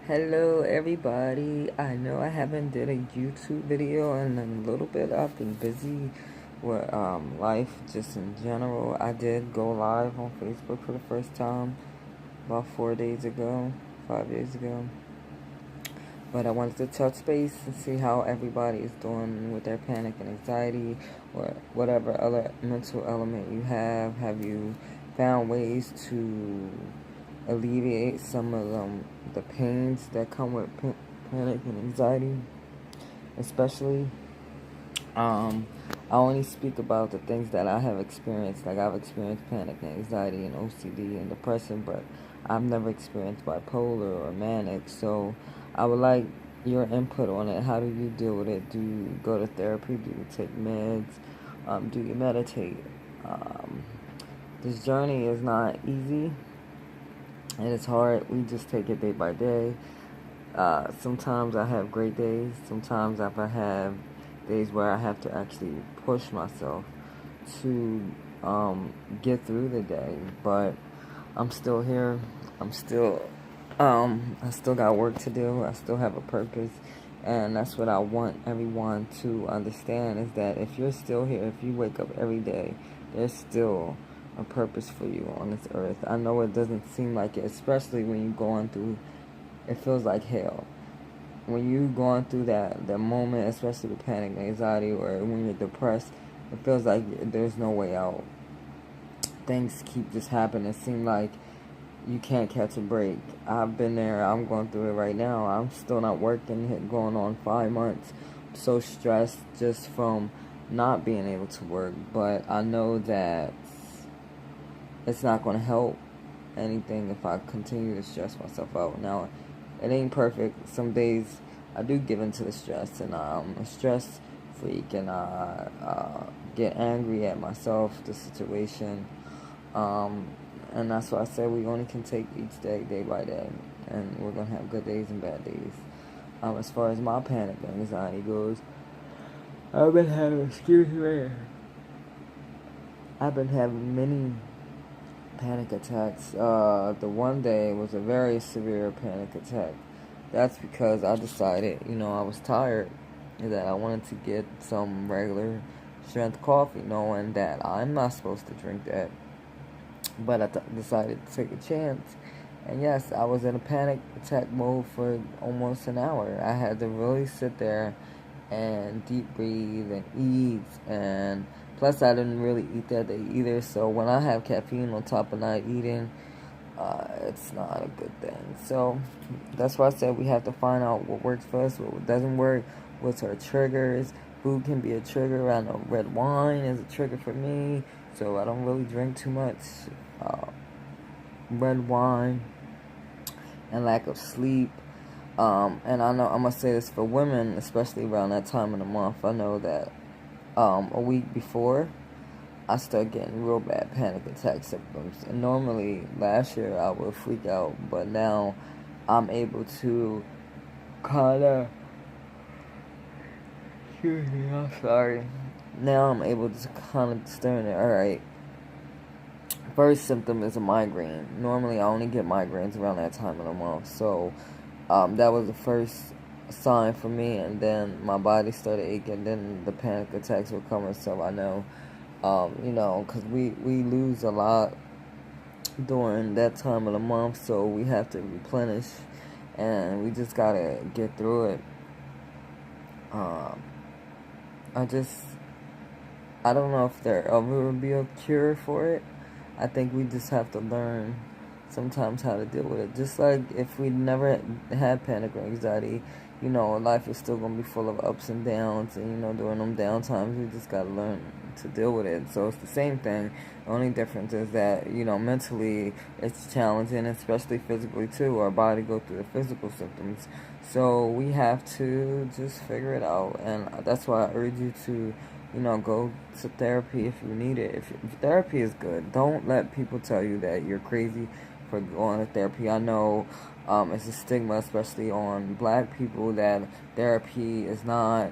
Hello everybody. I know I haven't did a YouTube video in a little bit. I've been busy with life just in general. I did go live on Facebook for the first time about 4 days ago, 5 days ago. But I wanted to touch base and see how everybody is doing with their panic and anxiety or whatever other mental element you have. Have you found ways to alleviate some of the pains that come with panic and anxiety, especially. I only speak about the things that I have experienced. Like I've experienced panic and anxiety and OCD and depression, but I've never experienced bipolar or manic. So I would like your input on it. How do you deal with it? Do you go to therapy? Do you take meds? Do you meditate? Um, this journey is not easy and it's hard. We just take it day by day. Sometimes I have great days. Sometimes I have days where I have to actually push myself to get through the day. But I'm still here. I'm still, I still got work to do. I still have a purpose. And that's what I want everyone to understand is that if you're still here, if you wake up every day, there's still a purpose for you on this earth. I know it doesn't seem like it, especially when you're going through, it feels like hell. When you're going through that moment, especially with panic, anxiety, or when you're depressed, it feels like there's no way out. Things keep just happening. It seems like you can't catch a break. I've been there. I'm going through it right now. I'm still not working, going on 5 months. I'm so stressed just from not being able to work. But I know that it's not going to help anything if I continue to stress myself out. Now, it ain't perfect. Some days I do give into the stress, and I'm a stress freak, and I get angry at myself, the situation. And that's why I said we only can take each day, day by day, and we're gonna have good days and bad days. As far as my panic and anxiety goes, I've been having, excuse me, I've been having many panic attacks. The one day was a very severe panic attack. That's because I decided, I was tired, that I wanted to get some regular strength coffee, knowing that I'm not supposed to drink that. But I decided to take a chance. And yes, I was in a panic attack mode for almost an hour. I had to really sit there and deep breathe and eat. And plus, I didn't really eat that day either. So when I have caffeine on top of not eating, it's not a good thing. So that's why I said we have to find out what works for us, what doesn't work, what's our triggers. Food can be a trigger. I know red wine is a trigger for me, so I don't really drink too much. Red wine and lack of sleep. And I know I'm gonna say this for women, especially around that time of the month. I know that a week before, I start getting real bad panic attack symptoms. And normally, last year, I would freak out, but now I'm able to kind of, excuse me, I'm sorry. Now I'm able to kind of discern it. Alright, first symptom is a migraine. Normally, I only get migraines around that time of the month. So, that was the first sign for me. And then my body started aching. Then the panic attacks were coming. So I know, because we lose a lot during that time of the month. So we have to replenish. And we just got to get through it. I don't know if there ever will be a cure for it. I think we just have to learn sometimes how to deal with it. Just like if we never had panic or anxiety, life is still going to be full of ups and downs. And, during them down times, we just got to learn to deal with it. So it's the same thing. The only difference is that, mentally it's challenging, especially physically too. Our body go through the physical symptoms. So we have to just figure it out. And that's why I urge you to go to therapy if you need it. If therapy is good, don't let people tell you that you're crazy for going to therapy. I know it's a stigma, especially on black people, that therapy is not,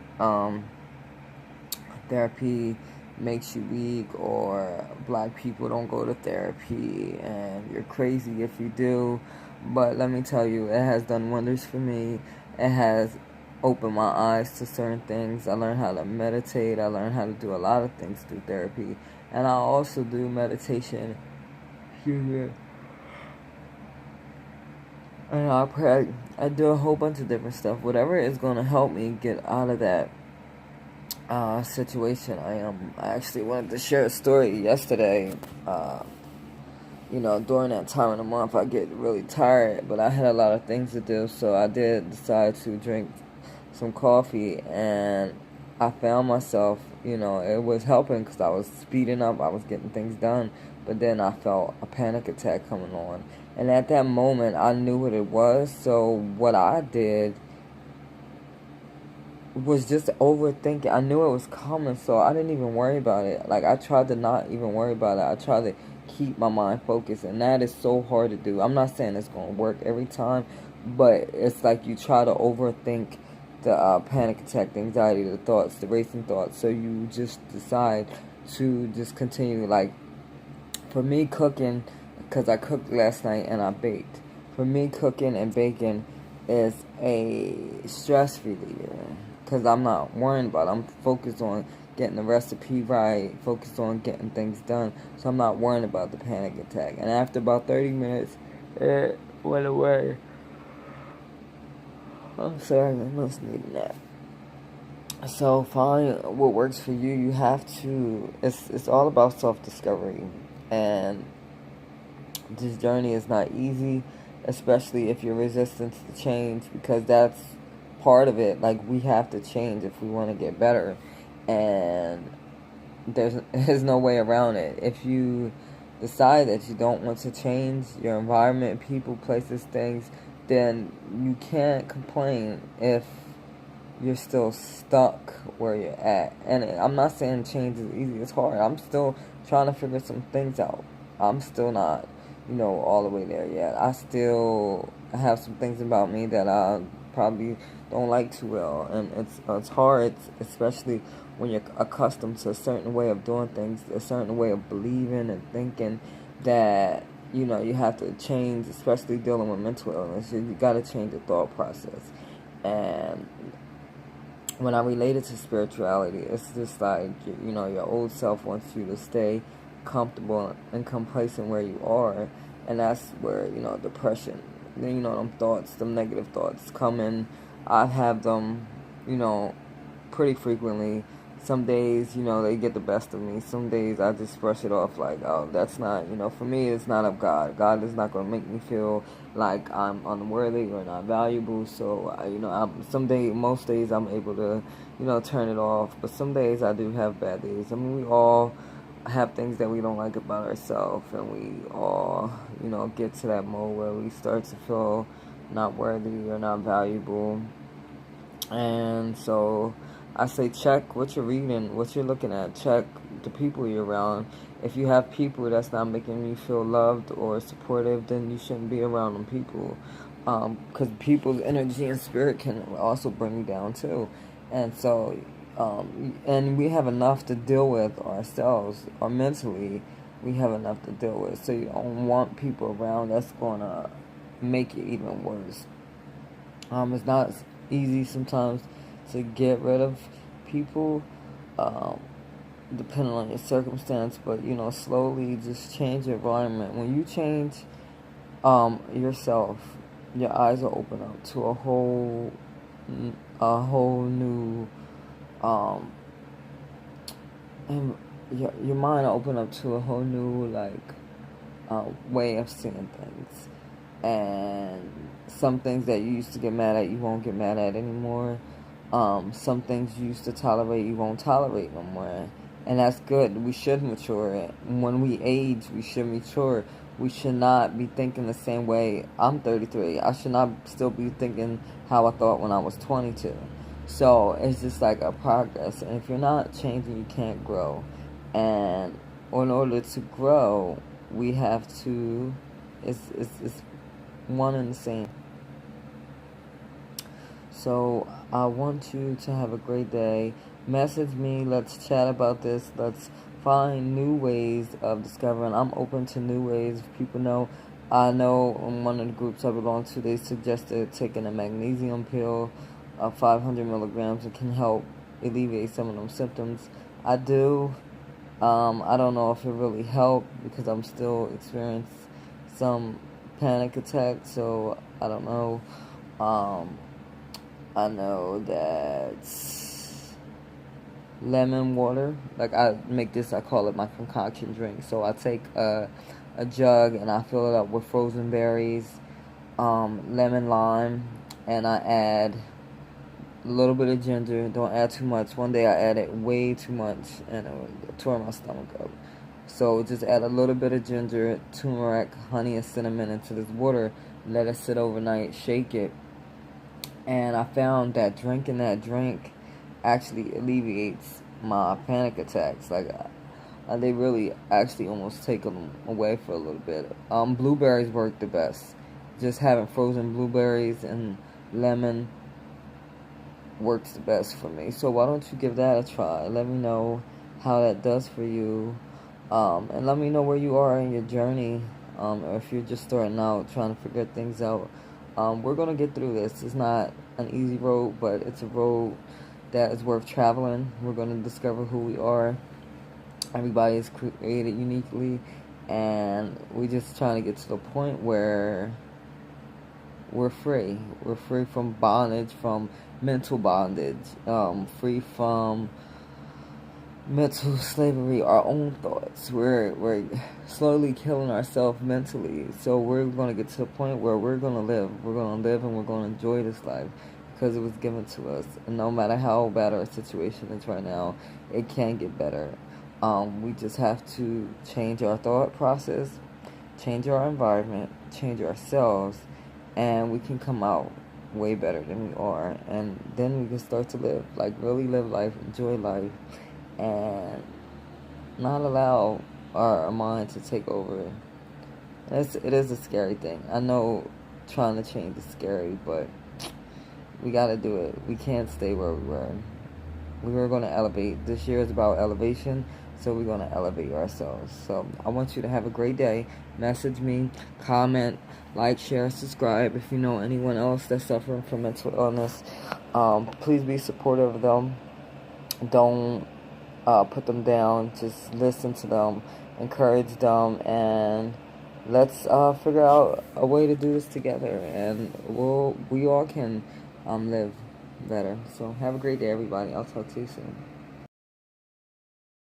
therapy makes you weak, or black people don't go to therapy, and you're crazy if you do. But let me tell you, it has done wonders for me. It has opened my eyes to certain things. I learned how to meditate. I learned how to do a lot of things through therapy. And I also do meditation. Excuse me. And I pray. I do a whole bunch of different stuff. Whatever is going to help me get out of that situation. I actually wanted to share a story yesterday. During that time of the month, I get really tired, but I had a lot of things to do, so I did decide to drink some coffee, and I found myself, it was helping because I was speeding up, I was getting things done, but then I felt a panic attack coming on, and at that moment, I knew what it was, so what I did was just overthinking. I knew it was coming, so I didn't even worry about it. Like, I tried to not even worry about it. I tried to keep my mind focused, and that is so hard to do. I'm not saying it's going to work every time, but it's like you try to overthink the panic attack, the anxiety, the thoughts, the racing thoughts, so you just decide to just continue. Like, for me, cooking, because I cooked last night and I baked. For me, cooking and baking is a stress reliever because I'm not worrying about it. I'm focused on getting the recipe right, focused on getting things done, so I'm not worrying about the panic attack. And after about 30 minutes, it went away. I'm sorry, I must need a nap. So find what works for you. You have to. It's all about self-discovery, and this journey is not easy, especially if you're resistant to change, because that's part of it. Like, we have to change if we want to get better, and there's no way around it. If you decide that you don't want to change your environment, people, places, things, then you can't complain if you're still stuck where you're at. And I'm not saying change is easy. It's hard. I'm still trying to figure some things out. I'm still not, all the way there yet. I still have some things about me that I probably don't like too well. And it's hard, especially when you're accustomed to a certain way of doing things, a certain way of believing and thinking, that you have to change, especially dealing with mental illness. You got to change the thought process. And when I relate it to spirituality, it's just like, your old self wants you to stay comfortable and complacent where you are, and that's where, depression, them thoughts, them negative thoughts come in. I have them, pretty frequently. Some days, they get the best of me. Some days I just brush it off like, oh, that's not, for me, it's not of God. God is not going to make me feel like I'm unworthy or not valuable. So, most days I'm able to, turn it off. But some days I do have bad days. I mean, we all have things that we don't like about ourselves. And we all, get to that mode where we start to feel not worthy or not valuable. And so I say check what you're reading, what you're looking at. Check the people you're around. If you have people that's not making you feel loved or supportive, then you shouldn't be around them people. Because people's energy and spirit can also bring you down too. And so, and we have enough to deal with ourselves, or mentally, we have enough to deal with. So you don't want people around that's going to make it even worse. It's not easy sometimes to get rid of people, depending on your circumstance, but slowly just change your environment. When you change yourself, your eyes will open up to a whole new and your mind will open up to a whole new way of seeing things. And some things that you used to get mad at, you won't get mad at anymore. Some things you used to tolerate, you won't tolerate no more. And that's good. We should mature. When we age, we should mature. We should not be thinking the same way. I'm 33. I should not still be thinking how I thought when I was 22. So it's just like a progress. And if you're not changing, you can't grow. And in order to grow, we have to, it's one and the same. So I want you to have a great day. Message me. Let's chat about this. Let's find new ways of discovering. I'm open to new ways. If people know I know in one of the groups I belong to, they suggested taking a magnesium pill of 500 milligrams. It can help alleviate some of them symptoms. I do. I don't know if it really helped because I'm still experiencing some panic attacks, so I don't know. Um, I know that lemon water, like I make this, I call it my concoction drink. So I take a jug and I fill it up with frozen berries, lemon, lime, and I add a little bit of ginger. Don't add too much. One day I added way too much and it tore my stomach up. So just add a little bit of ginger, turmeric, honey, and cinnamon into this water. Let it sit overnight. Shake it. And I found that drinking that drink actually alleviates my panic attacks. Like, they really actually almost take them away for a little bit. Blueberries work the best. Just having frozen blueberries and lemon works the best for me. So why don't you give that a try? Let me know how that does for you. And let me know where you are in your journey. Or if you're just starting out trying to figure things out. We're going to get through this. It's not an easy road, but it's a road that is worth traveling. We're going to discover who we are. Everybody is created uniquely, and we're just trying to get to the point where we're free. We're free from bondage, from mental bondage, free from mental slavery, our own thoughts. We're slowly killing ourselves mentally. So we're going to get to the point where we're going to live. We're going to live and we're going to enjoy this life because it was given to us. And no matter how bad our situation is right now, it can get better. We just have to change our thought process, change our environment, change ourselves, and we can come out way better than we are. And then we can start to live, like really live life, enjoy life, and not allow our mind to take over. It is a scary thing. I know trying to change is scary, but we gotta do it. We can't stay where we were. We were going to elevate. This year is about elevation, so we're going to elevate ourselves. So I want you to have a great day. Message me, comment, like, share, subscribe. If you know anyone else that's suffering from mental illness, please be supportive of them. Don't put them down. Just listen to them, encourage them, and let's figure out a way to do this together. And we all can live better. So have a great day, everybody. I'll talk to you soon.